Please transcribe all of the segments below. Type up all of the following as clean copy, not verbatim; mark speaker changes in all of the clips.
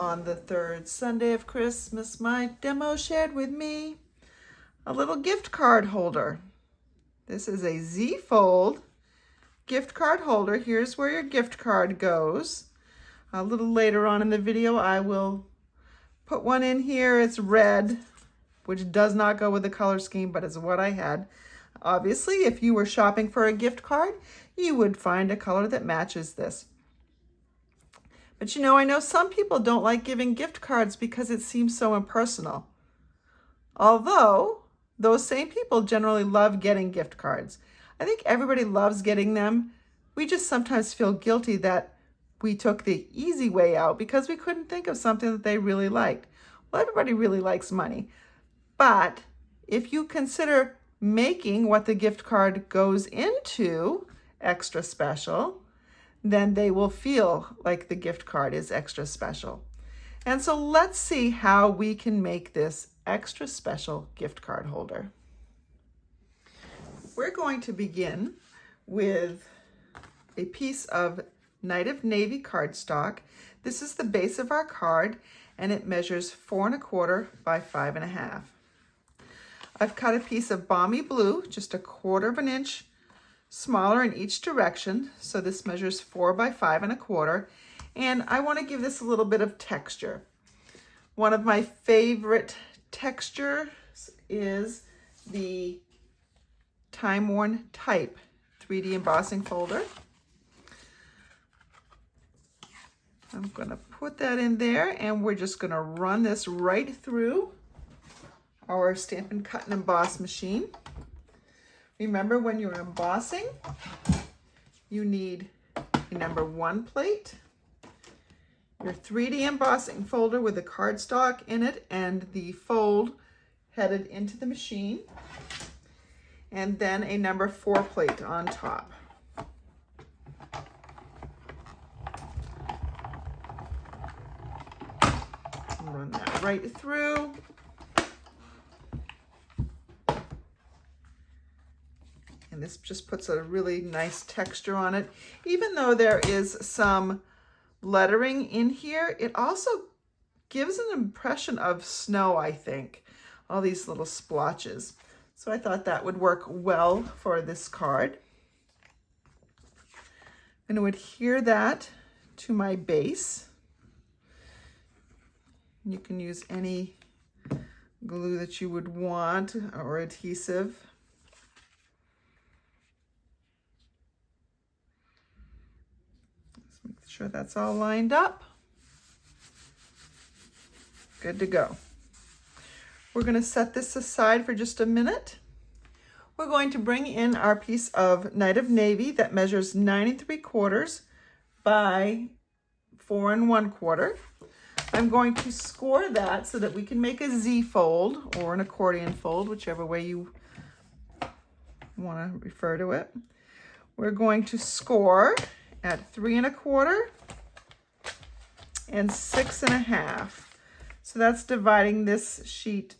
Speaker 1: On the third Sunday of Christmas, my demo shared with me a little gift card holder. This is a Z-fold gift card holder. Here's where your gift card goes. A little later on in the video, I will put one in here. It's red, which does not go with the color scheme, but is what I had. Obviously, if you were shopping for a gift card, you would find a color that matches this. But you know, I know some people don't like giving gift cards because it seems so impersonal. Although, those same people generally love getting gift cards. I think everybody loves getting them. We just sometimes feel guilty that we took the easy way out because we couldn't think of something that they really liked. Well, everybody really likes money. But if you consider making what the gift card goes into extra special, then they will feel like the gift card is extra special. And so let's see how we can make this extra special gift card holder. We're going to begin with a piece of Night of Navy cardstock. This is the base of our card, and it measures 4 1/4 by 5 1/2. I've cut a piece of balmy blue, just 1/4 inch smaller in each direction. So this measures 4 by 5 1/4. And I want to give this a little bit of texture. One of my favorite textures is the Time Worn Type 3D embossing folder. I'm going to put that in there, and we're just going to run this right through our Stampin' Cut and Emboss machine. Remember, when you're embossing, you need a number 1 plate, your 3D embossing folder with the cardstock in it and the fold headed into the machine, and then a number 4 plate on top. Run that right through. And this just puts a really nice texture on it. Even though there is some lettering in here, it also gives an impression of snow, I think. All these little splotches. So I thought that would work well for this card. I'm going to adhere that to my base. You can use any glue that you would want or adhesive. Make sure that's all lined up. Good to go. We're going to set this aside for just a minute. We're going to bring in our piece of Night of Navy that measures 9 3/4 by 4 1/4. I'm going to score that so that we can make a Z fold or an accordion fold, whichever way you want to refer to it. We're going to score at 3 1/4 and 6 1/2. So that's dividing this sheet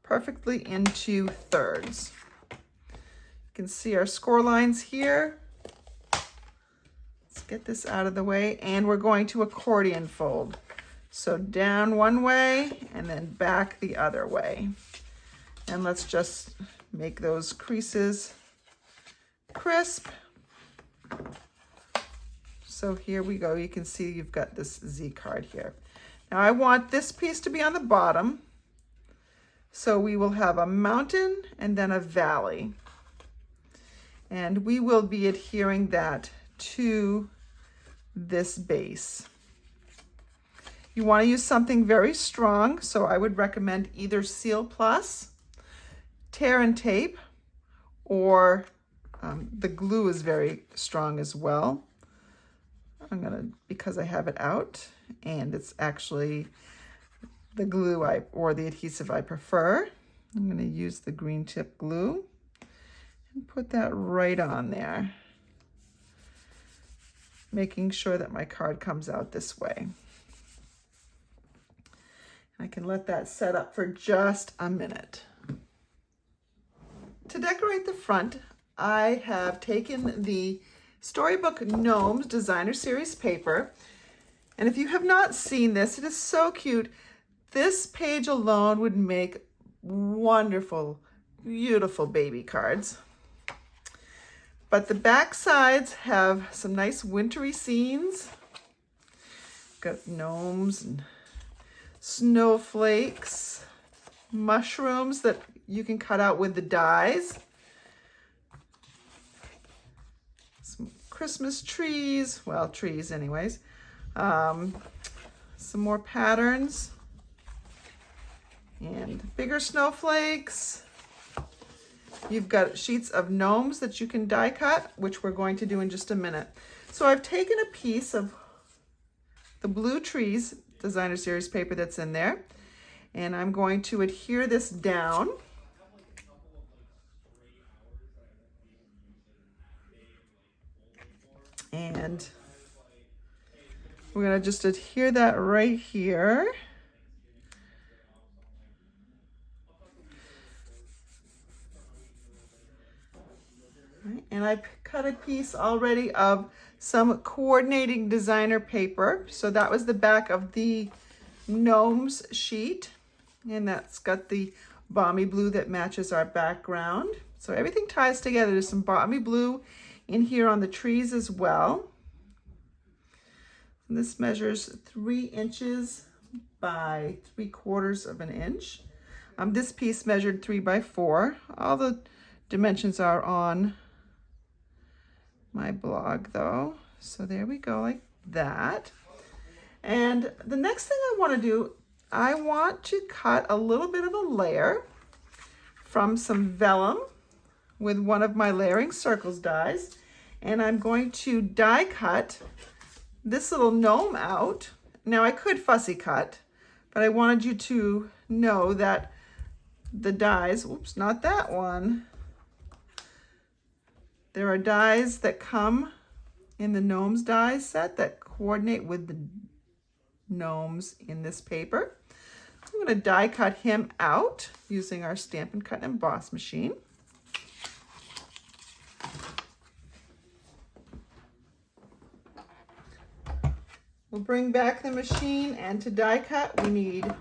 Speaker 1: perfectly into thirds. You can see our score lines here. Let's get this out of the way, and we're going to accordion fold. So down one way and then back the other way. And let's just make those creases crisp. So here we go. You can see you've got this Z card here. Now I want this piece to be on the bottom. So we will have a mountain and then a valley. And we will be adhering that to this base. You want to use something very strong, so I would recommend either Seal Plus, Tear and Tape, or the glue is very strong as well. I'm gonna, because I have it out, and it's actually the glue or the adhesive I prefer. I'm gonna use the green tip glue and put that right on there, making sure that my card comes out this way. I can let that set up for just a minute. To decorate the front, I have taken the Storybook Gnomes Designer Series paper, And if you have not seen this, it is so cute. This page alone would make wonderful, beautiful baby cards. But the back sides have some nice wintry scenes. Got gnomes and snowflakes, mushrooms that you can cut out with the dies. Some Christmas trees, well, trees anyways. Some more patterns and bigger snowflakes. You've got sheets of gnomes that you can die cut, which we're going to do in just a minute. So I've taken a piece of the Blue Trees Designer Series paper that's in there, and I'm going to adhere this down. And we're going to just adhere that right here. And I cut a piece already of some coordinating designer paper. So that was the back of the gnomes sheet. And that's got the balmy blue that matches our background. So everything ties together. There's some balmy blue in here on the trees as well. And this measures 3 inches by 3/4 of an inch. This piece measured 3 by 4. All the dimensions are on my blog though. So there we go, like that. And the next thing I want to do, I want to cut a little bit of a layer from some vellum with one of my layering circles dies. And I'm going to die cut this little gnome out. Now I could fussy cut, but I wanted you to know that the dies, oops, not that one. There are dies that come in the gnomes die set that coordinate with the gnomes in this paper. I'm going to die cut him out using our Stampin' Cut and Emboss machine. We'll bring back the machine, and to die cut we need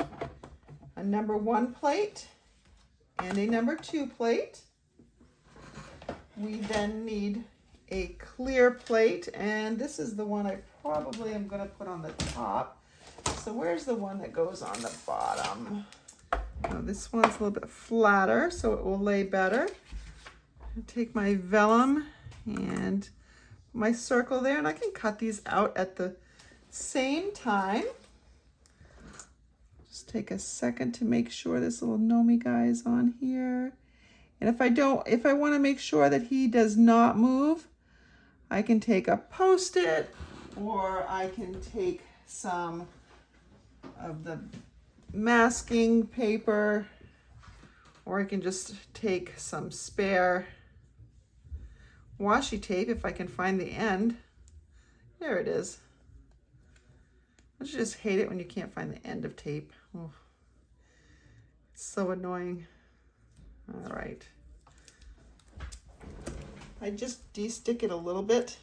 Speaker 1: a number 1 plate and a number 2 plate. We then need a clear plate, and this is the one I probably am going to put on the top. So where's the one that goes on the bottom? Oh, this one's a little bit flatter, so it will lay better. I'll take my vellum and my circle there, and I can cut these out at the same time. Just take a second to make sure this little gnomey guy is on here. And if I want to make sure that he does not move, I can take a Post-it, or I can take some of the masking paper, or I can just take some spare washi tape if I can find the end. There it is. I just hate it when you can't find the end of tape. Oh, it's so annoying. All right. I just de-stick it a little bit.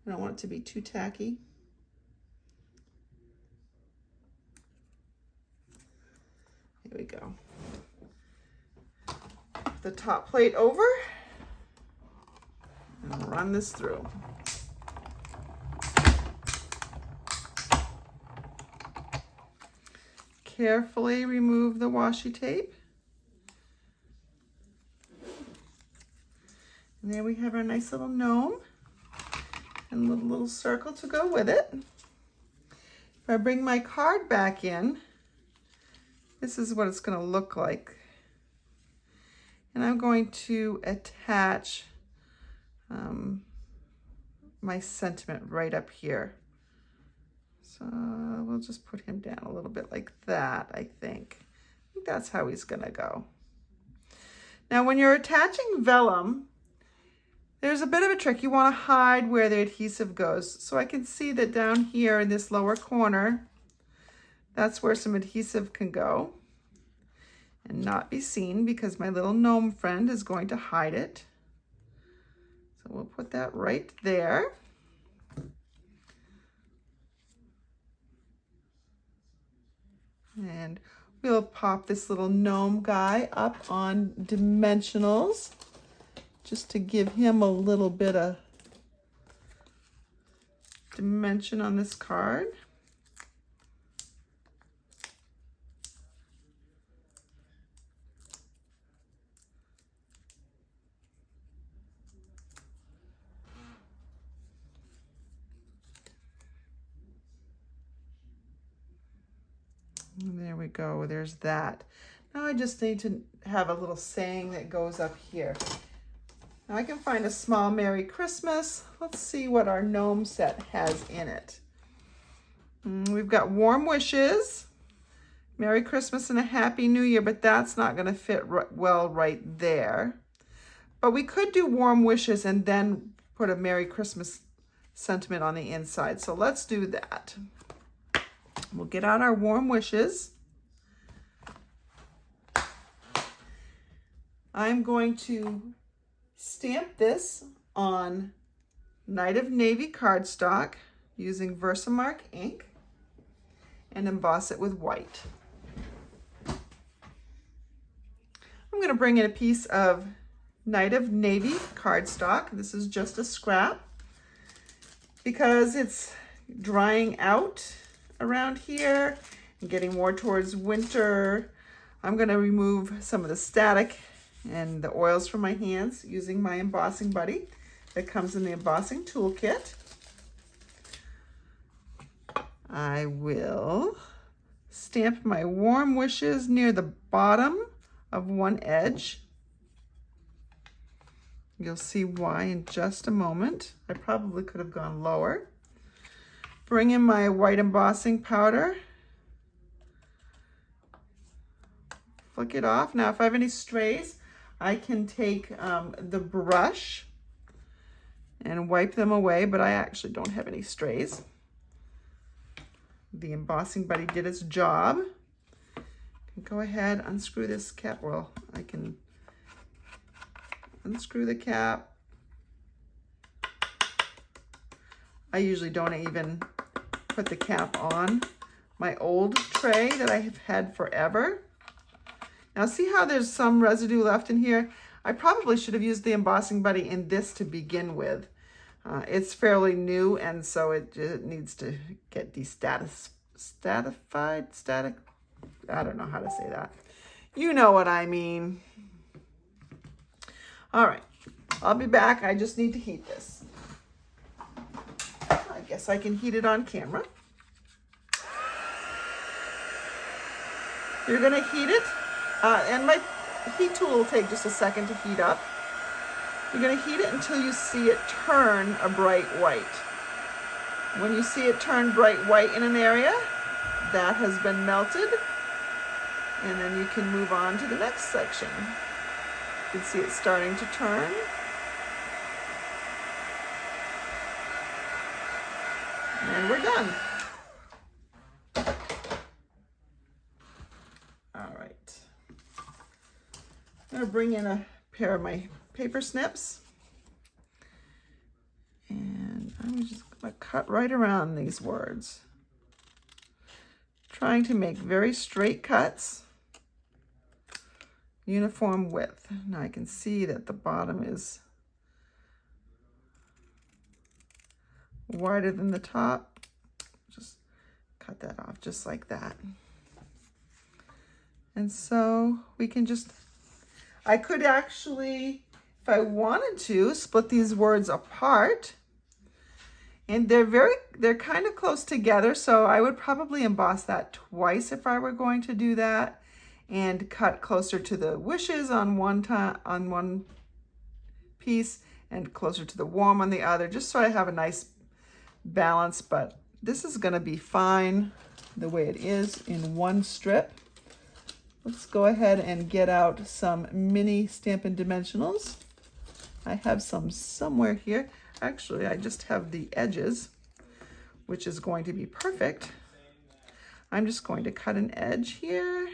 Speaker 1: I don't want it to be too tacky. Here we go. The top plate over and run this through. Carefully remove the washi tape. And there we have our nice little gnome and a little circle to go with it. If I bring my card back in, this is what it's going to look like. And I'm going to attach my sentiment right up here. So we'll just put him down a little bit like that, I think. That's how he's going to go. Now, when you're attaching vellum, there's a bit of a trick. You want to hide where the adhesive goes. So I can see that down here in this lower corner, that's where some adhesive can go and not be seen, because my little gnome friend is going to hide it. So we'll put that right there. And we'll pop this little gnome guy up on dimensionals just to give him a little bit of dimension on this card. There we go, there's that. Now I just need to have a little saying that goes up here. Now I can find a small Merry Christmas. Let's see what our gnome set has in it. We've got warm wishes, Merry Christmas and a Happy New Year, but that's not gonna fit well right there. But we could do warm wishes and then put a Merry Christmas sentiment on the inside. So let's do that. We'll get out our warm wishes. I'm going to stamp this on Night of Navy cardstock using Versamark ink and emboss it with white. I'm going to bring in a piece of Night of Navy cardstock. This is just a scrap because it's drying out around here and getting more towards winter. I'm going to remove some of the static and the oils from my hands using my embossing buddy that comes in the embossing toolkit. I will stamp my warm wishes near the bottom of one edge. You'll see why in just a moment. I probably could have gone lower. Bring in my white embossing powder. Flick it off. Now, if I have any strays, I can take the brush and wipe them away, but I actually don't have any strays. The embossing buddy did its job. Go ahead, unscrew this cap. Well, I can unscrew the cap. I usually don't even put the cap on my old tray that I have had forever. Now see how there's some residue left in here? I probably should have used the embossing buddy in this to begin with. It's fairly new, and so it needs to get static. I don't know how to say that. You know what I mean. All right, I'll be back. I just need to heat this. I guess I can heat it on camera. You're gonna heat it, and my heat tool will take just a second to heat up. You're gonna heat it until you see it turn a bright white. When you see it turn bright white in an area, that has been melted, and then you can move on to the next section. You can see it starting to turn. And we're done. All right. I'm gonna bring in a pair of my paper snips. And I'm just gonna cut right around these words. Trying to make very straight cuts. Uniform width. Now I can see that the bottom is wider than the top. Just cut that off just like that. And so we can just, I could actually, if I wanted to, split these words apart. And they're kind of close together, so I would probably emboss that twice if I were going to do that, and cut closer to the wishes on one piece and closer to the warm on the other, just so I have a nice balance. But this is going to be fine the way it is in one strip. Let's go ahead and get out some mini Stampin' Dimensionals. I have some somewhere here. Actually, I just have the edges, which is going to be perfect. I'm just going to cut an edge here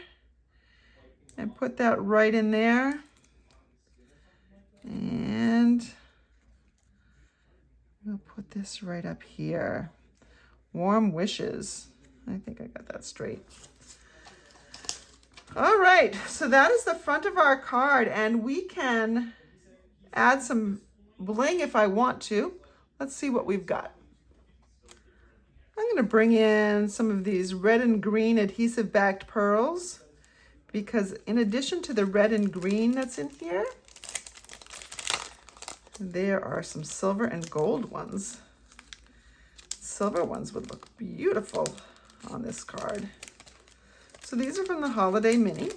Speaker 1: and put that right in there. And we'll put this right up here. Warm wishes. I think I got that straight. All right, so that is the front of our card, and we can add some bling if I want to. Let's see what we've got. I'm going to bring in some of these red and green adhesive backed pearls, because in addition to the red and green that's in here, there are some silver and gold ones. Silver ones would look beautiful on this card. So these are from the Holiday Mini,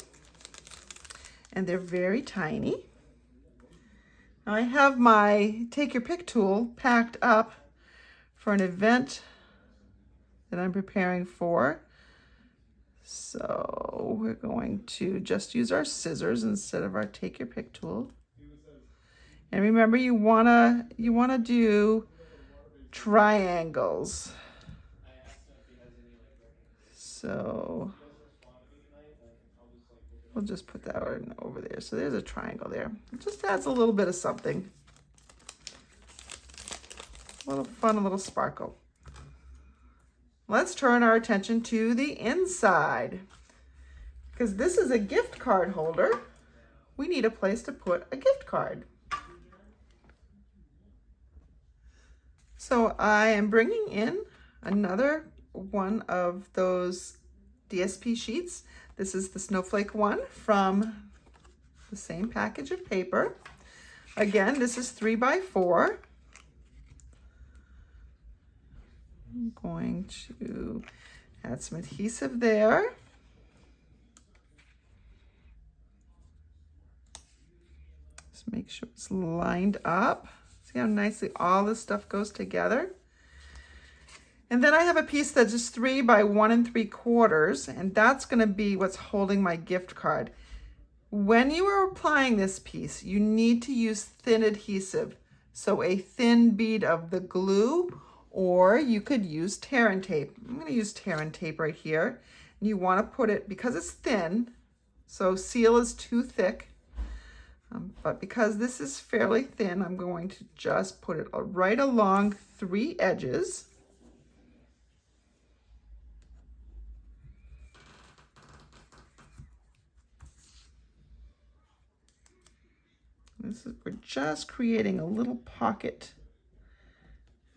Speaker 1: and they're very tiny. Now I have my Take Your Pick tool packed up for an event that I'm preparing for. So we're going to just use our scissors instead of our Take Your Pick tool. And remember, you wanna do triangles. So we'll just put that over there. So there's a triangle there. It just adds a little bit of something. A little fun, a little sparkle. Let's turn our attention to the inside. Because this is a gift card holder, we need a place to put a gift card. So I am bringing in another one of those DSP sheets. This is the snowflake one from the same package of paper. Again, this is 3 by 4. I'm going to add some adhesive there. Just make sure it's lined up. See how nicely all this stuff goes together? And then I have a piece that's just 3 by 1 3/4, and that's going to be what's holding my gift card. When you are applying this piece, you need to use thin adhesive. So a thin bead of the glue, or you could use tear and tape. I'm going to use tear and tape right here. And you want to put it, because it's thin, so seal is too thick. But because this is fairly thin, I'm going to just put it right along 3 edges. We're just creating a little pocket.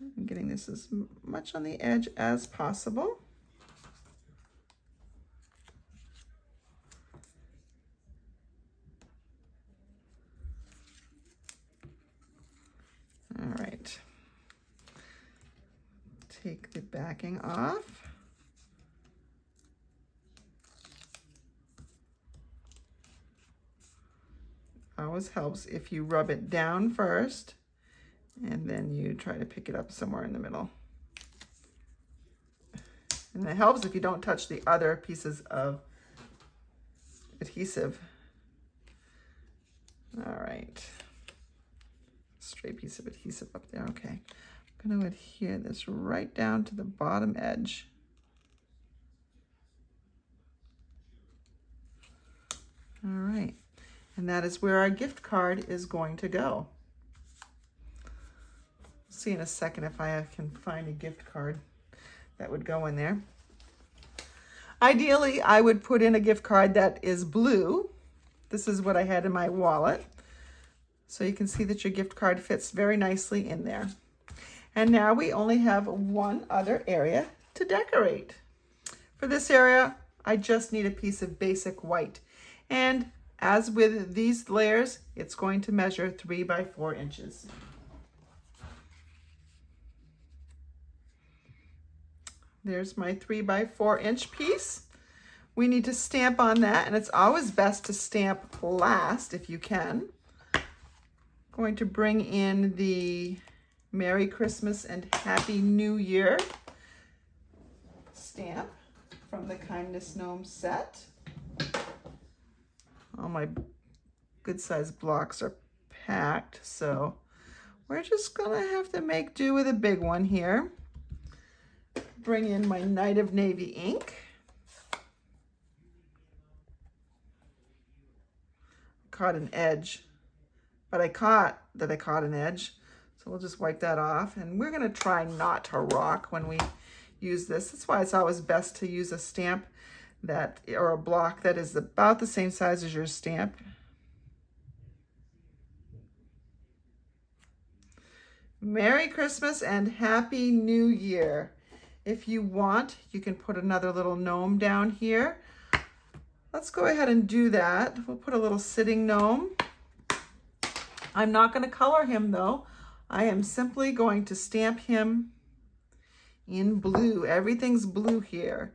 Speaker 1: I'm getting this as much on the edge as possible. All right. Take the backing off. Always helps if you rub it down first and then you try to pick it up somewhere in the middle. And it helps if you don't touch the other pieces of adhesive. All right. Straight piece of adhesive up there. Okay. I'm going to adhere this right down to the bottom edge. All right. And that is where our gift card is going to go. See in a second if I can find a gift card that would go in there. Ideally, I would put in a gift card that is blue. This is what I had in my wallet. So you can see that your gift card fits very nicely in there. And now we only have one other area to decorate. For this area, I just need a piece of basic white. And as with these layers, it's going to measure 3 by 4 inches. There's my 3 by 4 inch piece. We need to stamp on that, and it's always best to stamp last if you can. Going to bring in the Merry Christmas and Happy New Year stamp from the Kindness Gnome set. All my good sized blocks are packed, so we're just gonna have to make do with a big one here. Bring in my Night of Navy ink. Caught an edge, but I caught an edge, so we'll just wipe that off. And we're gonna try not to rock when we use this. That's why it's always best to use a stamp that, or a block that is about the same size as your stamp. Merry Christmas and Happy New Year. If you want, you can put another little gnome down here. Let's go ahead and do that. We'll put a little sitting gnome. I'm not going to color him though. I am simply going to stamp him in blue. Everything's blue here.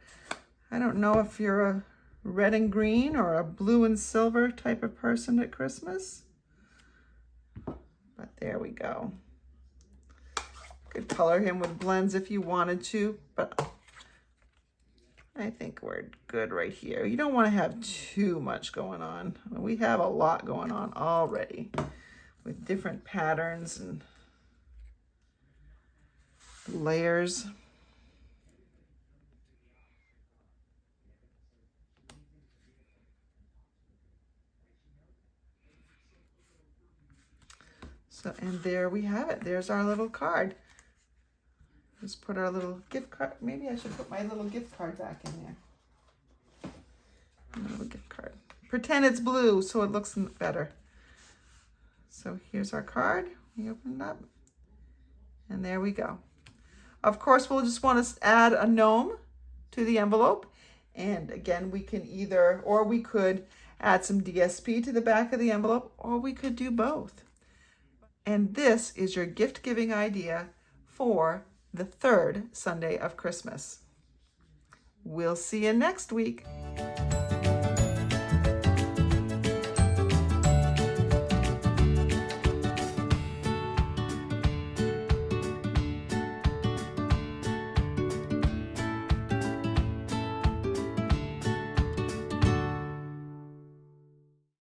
Speaker 1: I don't know if you're a red and green or a blue and silver type of person at Christmas, but there we go. Could color him with blends if you wanted to, but I think we're good right here. You don't want to have too much going on. We have a lot going on already with different patterns and layers. So, and there we have it. There's our little card. Let's put our little gift card. Maybe I should put my little gift card back in there. My little gift card. Pretend it's blue so it looks better. So here's our card. We open it up. And there we go. Of course, we'll just want to add a gnome to the envelope. And again, we can either, or we could add some DSP to the back of the envelope, or we could do both. And this is your gift giving idea for the third Sunday of Christmas. We'll see you next week.